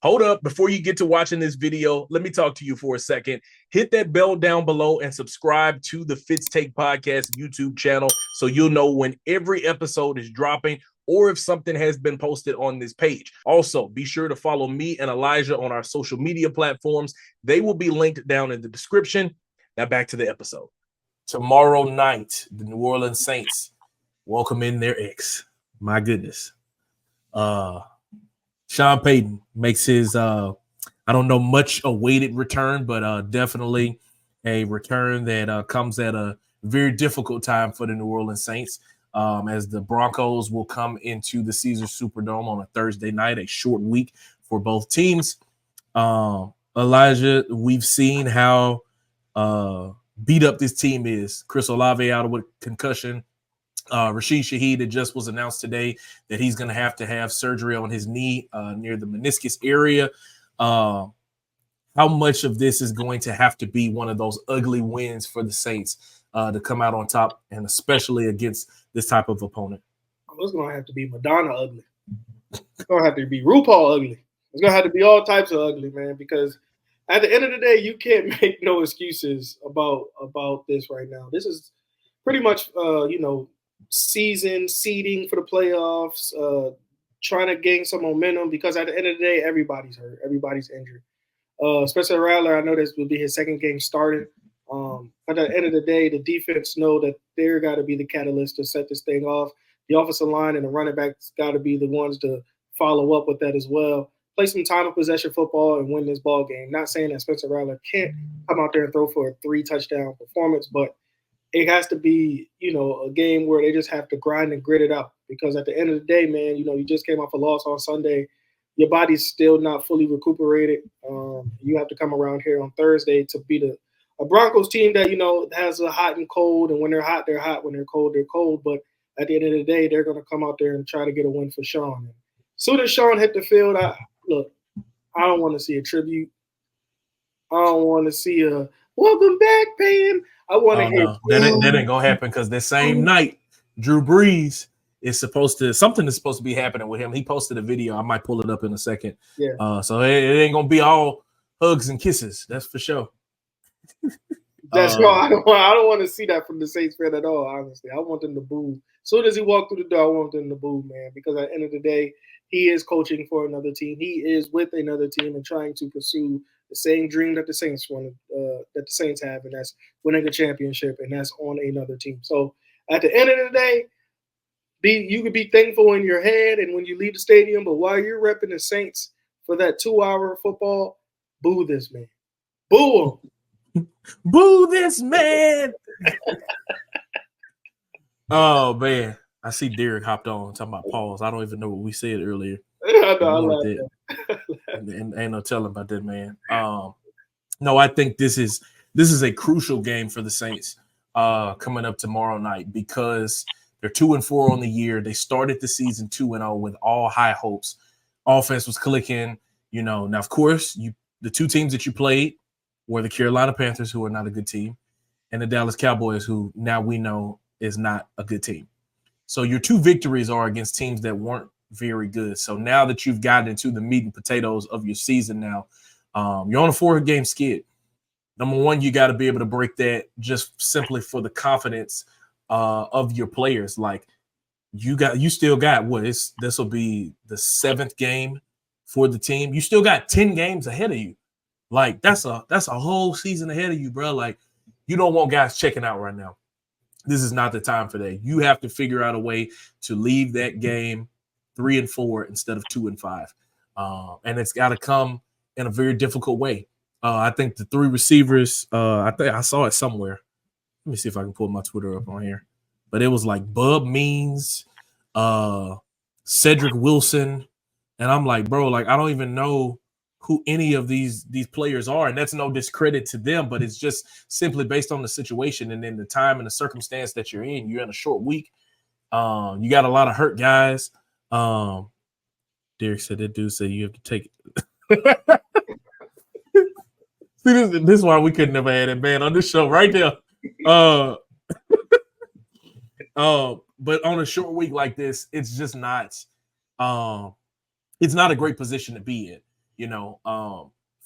Hold up. Before you get to watching this video, let me talk to you for a second. Hit that bell down below and subscribe to the Fitz Take Podcast YouTube channel so you'll know when every episode is dropping or if something has been posted on this page. Also, be sure to follow me and Elijah on our social media platforms. They will be linked down in the description. Now back to the episode. Tomorrow night, the New Orleans Saints welcome in their ex. My goodness. Sean Payton makes his, I don't know, much awaited return, but definitely a return that comes at a very difficult time for the New Orleans Saints, as the Broncos will come into the Caesars Superdome on a Thursday night, a short week for both teams. Elijah, we've seen how beat up this team is. Chris Olave out with concussion. Rashid Shaheed, it just was announced today that he's going to have surgery on his knee near the meniscus area. How much of this is going to have to be one of those ugly wins for the Saints to come out on top, and especially against this type of opponent? It's going to have to be Madonna ugly. It's going to have to be RuPaul ugly. It's going to have to be all types of ugly, man, because at the end of the day, you can't make no excuses about this right now. This is pretty much, season seeding for the playoffs, trying to gain some momentum, because at the end of the day, everybody's hurt, everybody's injured. Spencer Rattler, I know this will be his second game starting. But at the end of the day, the defense know that they're got to be the catalyst to set this thing off. The offensive line and the running backs got to be the ones to follow up with that as well. Play some time of possession football and win this ball game. Not saying that Spencer Rattler can't come out there and throw for a 3-touchdown performance, but it has to be, a game where they just have to grind and grit it out, because at the end of the day, man, you just came off a loss on Sunday. Your body's still not fully recuperated. You have to come around here on Thursday to beat a Broncos team that, has a hot and cold, and when they're hot, they're hot. When they're cold, they're cold. But at the end of the day, they're going to come out there and try to get a win for Sean. As soon as Sean hit the field, I don't want to see a tribute. I don't want to see a welcome back, Payne. I want to hear. That ain't gonna happen, because the same night, Drew Brees is something is supposed to be happening with him. He posted a video. I might pull it up in a second. Yeah. So it ain't gonna be all hugs and kisses. That's for sure. That's why I don't want to see that from the Saints fan at all. Honestly, I want them to boo. As soon as he walked through the door, I want them to boo, man. Because at the end of the day, he is coaching for another team. He is with another team and trying to pursue the same dream that the Saints have, and that's winning a championship, and that's on another team. So at the end of the day, you can be thankful in your head and when you leave the stadium, but while you're repping the Saints for that 2-hour football, boo this man. Boo him. Boo this man. Oh, man. I see Derek hopped on talking about pause. I don't even know what we said earlier. I love that. And ain't no telling about that, man. No, I think this is a crucial game for the Saints coming up tomorrow night, because they're 2-4 on the year. They started the season 2-0 with all high hopes. Offense was clicking, Now, of course, the two teams that you played were the Carolina Panthers, who are not a good team, and the Dallas Cowboys, who now we know is not a good team. So your two victories are against teams that weren't very good. So now that you've gotten into the meat and potatoes of your season now, you're on a 4-game skid. Number one, you got to be able to break that just simply for the confidence of your players. Like you still got this will be the 7th game for the team. You still got 10 games ahead of you. Like that's a whole season ahead of you, bro. Like you don't want guys checking out right now. This is not the time for that. You have to figure out a way to leave that game 3-4 instead of 2-5. And it's got to come in a very difficult way. I think the 3 receivers, I think I saw it somewhere. Let me see if I can pull my Twitter up on here. But it was like Bub Means, Cedric Wilson. And I'm like, bro, like I don't even know who any of these players are. And that's no discredit to them, but it's just simply based on the situation and then the time and the circumstance that you're in. You're in a short week. You got a lot of hurt guys. Derek said that dude said you have to take it. See, this is why we couldn't have had it, man, on this show right there. But on a short week like this, it's just not it's not a great position to be in.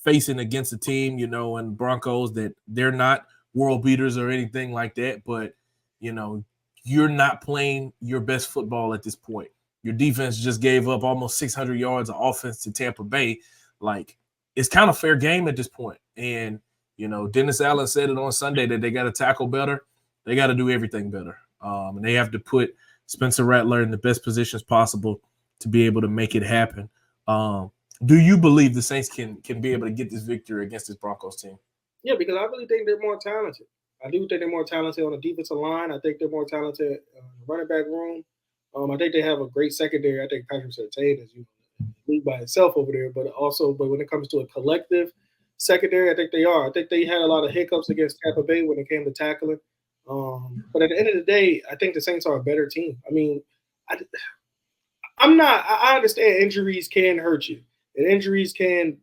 facing against a team, and Broncos that they're not world beaters or anything like that, but you're not playing your best football at this point. Your defense just gave up almost 600 yards of offense to Tampa Bay. Like, it's kind of fair game at this point. And, Dennis Allen said it on Sunday that they got to tackle better. They got to do everything better. And they have to put Spencer Rattler in the best positions possible to be able to make it happen. Do you believe the Saints can be able to get this victory against this Broncos team? Yeah, because I really think they're more talented. I do think they're more talented on the defensive line. I think they're more talented in the running back room. I think they have a great secondary. I think Patrick Surtain is league by itself over there, but when it comes to a collective secondary, I think they are. I think they had a lot of hiccups against Tampa Bay when it came to tackling. But at the end of the day, I think the Saints are a better team. I mean, I understand injuries can hurt you, and injuries can,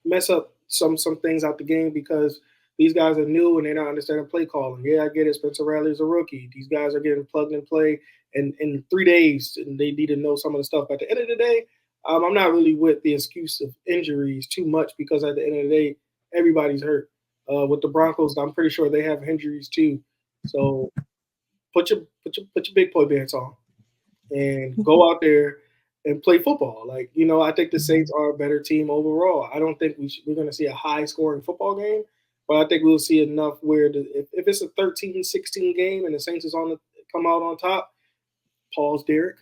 mess up some things out the game because these guys are new and they're not understanding play calling. Yeah, I get it. Spencer Rattler's a rookie. These guys are getting plugged and play in 3 days, and they need to know some of the stuff. At the end of the day, I'm not really with the excuse of injuries too much because at the end of the day, everybody's hurt. With the Broncos, I'm pretty sure they have injuries too. So put your big boy pants on and go out there and play football. I think the Saints are a better team overall. I don't think we're going to see a high-scoring football game, but I think we'll see enough where if it's a 13-16 game and the Saints is come out on top, pause Derek,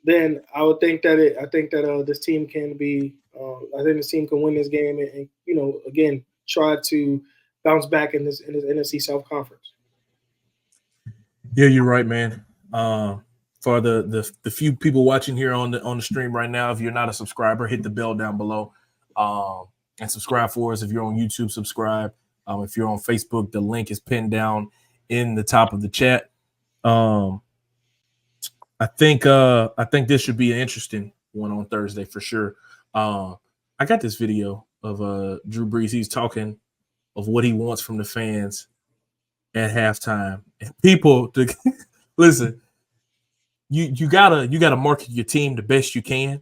then I would think that this team can be. I think this team can win this game and again try to bounce back in this NFC South Conference. Yeah, you're right, man. For the few people watching here on the stream right now, if you're not a subscriber, hit the bell down below and subscribe for us. If you're on YouTube, subscribe. If you're on Facebook, the link is pinned down in the top of the chat. I think this should be an interesting one on Thursday for sure. I got this video of Drew Brees. He's talking of what he wants from the fans at halftime, and people listen. You gotta market your team the best you can,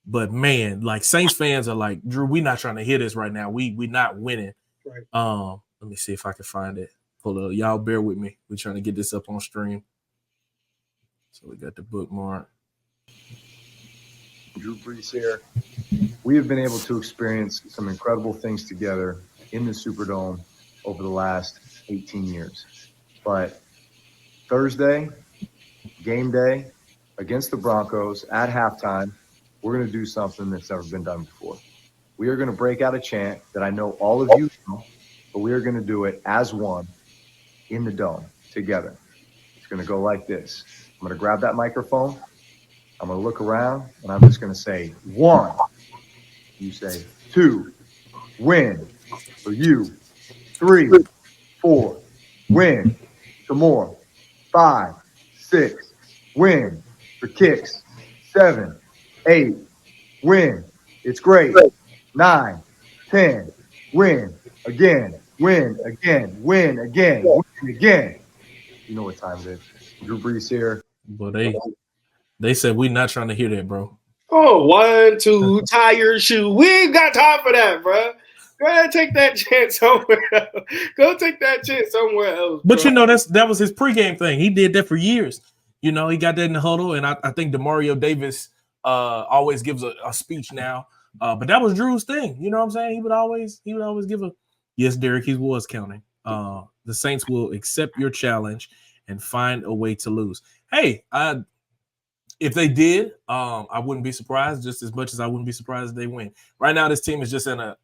but man, like Saints fans are like, Drew, we're not trying to hear this right now. We not winning. Right. Let me see if I can find it. Hold up, y'all bear with me. We're trying to get this up on stream. So we got the bookmark. Drew Brees here. We have been able to experience some incredible things together in the Superdome over the last 18 years. But Thursday, game day against the Broncos at halftime, we're going to do something that's never been done before. We are going to break out a chant that I know all of you know, but we are going to do it as one in the dome together. It's going to go like this. I'm going to grab that microphone. I'm going to look around, and I'm just going to say, 1. You say, 2, win. For you, 3, 4, win. Some more. 5, 6, win. For kicks. 7, 8, win. It's great. 9, 10, win. Again, win again, win again, win again. You know what time it is. Drew Brees here. But they said we're not trying to hear that, bro. Oh, 1, 2, tie your shoe. We ain't got time for that, bro. Go ahead, take that chance somewhere else. Go take that chance somewhere else. But that was his pregame thing. He did that for years. He got that in the huddle, and I think DeMario Davis always gives a speech now. But that was Drew's thing. You know what I'm saying? He would always give a yes, Derek. He was counting. The Saints will accept your challenge and find a way to lose. Hey, if they did, I wouldn't be surprised just as much as I wouldn't be surprised if they win. Right now, this team is just in a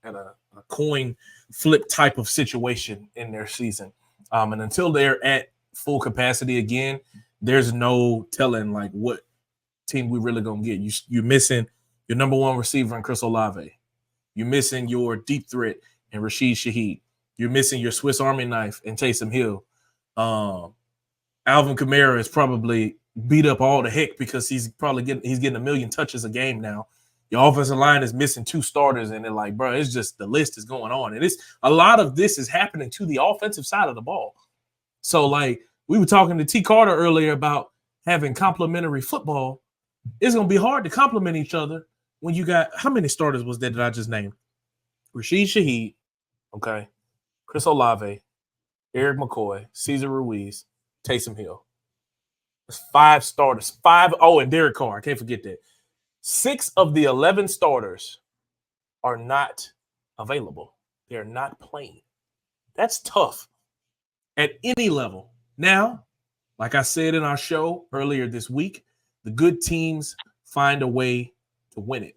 coin flip type of situation in their season. And until they're at full capacity again, there's no telling like what team we really gonna get. You're missing your number one receiver in Chris Olave. You're missing your deep threat in Rashid Shaheed. You're missing your Swiss Army knife in Taysom Hill. Alvin Kamara is probably beat up all the heck because he's getting a million touches a game now. Your offensive line is missing 2 starters, and they're like, bro, it's just the list is going on. And a lot of this is happening to the offensive side of the ball. So, like, we were talking to T. Carter earlier about having complementary football. It's going to be hard to complement each other when you got how many starters was that I just named? Rashid Shaheed, okay, Chris Olave, Eric McCoy, Cesar Ruiz, Taysom Hill. That's 5 starters. 5. Oh, and Derek Carr. I can't forget that. 6 of the 11 starters are not available. They're not playing. That's tough at any level. Now, like I said in our show earlier this week, the good teams find a way to win it.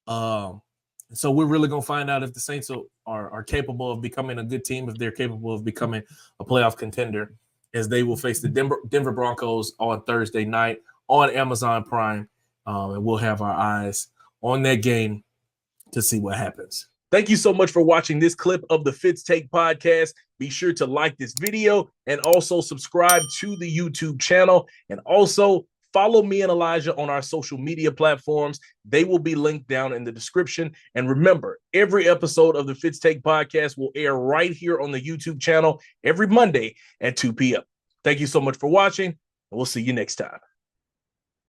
So we're really going to find out if the Saints are capable of becoming a good team, if they're capable of becoming a playoff contender, as they will face the Denver Broncos on Thursday night on Amazon Prime. And we'll have our eyes on that game to see what happens. Thank you so much for watching this clip of the Fitz Take podcast. Be sure to like this video and also subscribe to the YouTube channel. And also follow me and Elijah on our social media platforms. They will be linked down in the description. And remember, every episode of the Fitz Take podcast will air right here on the YouTube channel every Monday at 2 p.m. Thank you so much for watching, and we'll see you next time.